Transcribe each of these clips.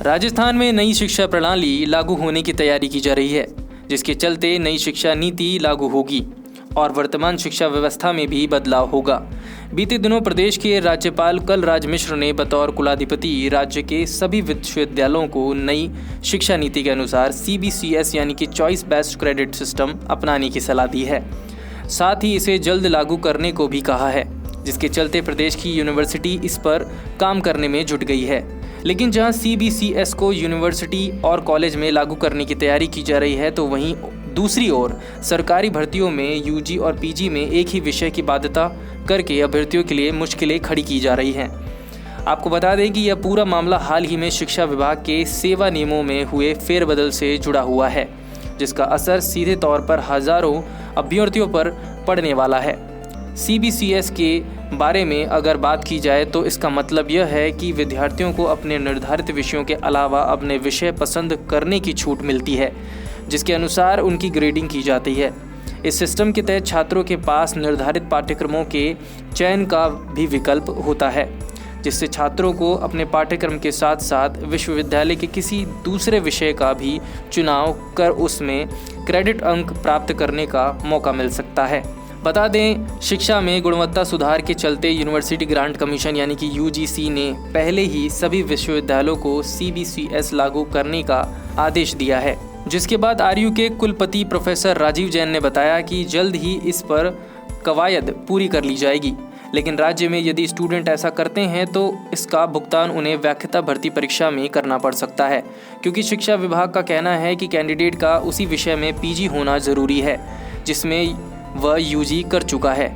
राजस्थान में नई शिक्षा प्रणाली लागू होने की तैयारी की जा रही है, जिसके चलते नई शिक्षा नीति लागू होगी और वर्तमान शिक्षा व्यवस्था में भी बदलाव होगा। बीते दिनों प्रदेश के राज्यपाल कलराज मिश्र ने बतौर कुलाधिपति राज्य के सभी विश्वविद्यालयों को नई शिक्षा नीति के अनुसार CBCS यानी कि चॉइस बेस्ड क्रेडिट सिस्टम अपनाने की सलाह दी है। साथ ही इसे जल्द लागू करने को भी कहा है, जिसके चलते प्रदेश की यूनिवर्सिटी इस पर काम करने में जुट गई है। लेकिन जहां CBCS को यूनिवर्सिटी और कॉलेज में लागू करने की तैयारी की जा रही है, तो वहीं दूसरी ओर सरकारी भर्तियों में UG और PG में एक ही विषय की बाध्यता करके अभ्यर्थियों के लिए मुश्किलें खड़ी की जा रही हैं। आपको बता दें कि यह पूरा मामला हाल ही में शिक्षा विभाग के सेवा नियमों में हुए फेरबदल से जुड़ा हुआ है, जिसका असर सीधे तौर पर हजारों अभ्यर्थियों पर पड़ने वाला है। CBCS के बारे में अगर बात की जाए तो इसका मतलब यह है कि विद्यार्थियों को अपने निर्धारित विषयों के अलावा अपने विषय पसंद करने की छूट मिलती है, जिसके अनुसार उनकी ग्रेडिंग की जाती है। इस सिस्टम के तहत छात्रों के पास निर्धारित पाठ्यक्रमों के चयन का भी विकल्प होता है, जिससे छात्रों को अपने पाठ्यक्रम के साथ साथ विश्वविद्यालय के किसी दूसरे विषय का भी चुनाव कर उसमें क्रेडिट अंक प्राप्त करने का मौका मिल सकता है। बता दें, शिक्षा में गुणवत्ता सुधार के चलते यूनिवर्सिटी ग्रांट कमीशन यानी कि UGC ने पहले ही सभी विश्वविद्यालयों को CBCS लागू करने का आदेश दिया है, जिसके बाद RU के कुलपति प्रोफेसर राजीव जैन ने बताया कि जल्द ही इस पर कवायद पूरी कर ली जाएगी। लेकिन राज्य में यदि स्टूडेंट ऐसा करते हैं तो इसका भुगतान उन्हें व्याख्याता भर्ती परीक्षा में करना पड़ सकता है, क्योंकि शिक्षा विभाग का कहना है कि कैंडिडेट का उसी विषय में PG होना ज़रूरी है जिसमें वह UG कर चुका है,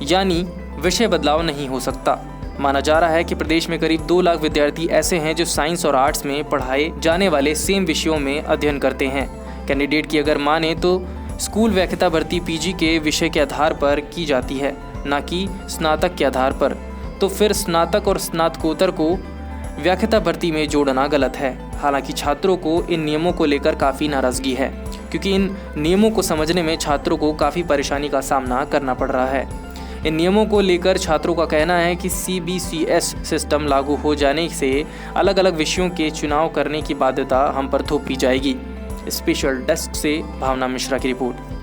यानी विषय बदलाव नहीं हो सकता। माना जा रहा है कि प्रदेश में करीब 2 लाख विद्यार्थी ऐसे हैं जो साइंस और आर्ट्स में पढ़ाए जाने वाले सेम विषयों में अध्ययन करते हैं। कैंडिडेट की अगर माने तो स्कूल व्याख्याता भर्ती PG के विषय के आधार पर की जाती है, न कि स्नातक के आधार पर। तो फिर स्नातक और स्नातकोत्तर को व्याख्याता भर्ती में जोड़ना गलत है। हालांकि छात्रों को इन नियमों को लेकर काफ़ी नाराज़गी है, क्योंकि इन नियमों को समझने में छात्रों को काफ़ी परेशानी का सामना करना पड़ रहा है। इन नियमों को लेकर छात्रों का कहना है कि CBCS सिस्टम लागू हो जाने से अलग अलग विषयों के चुनाव करने की बाध्यता हम पर थोपी जाएगी। स्पेशल डेस्क से भावना मिश्रा की रिपोर्ट।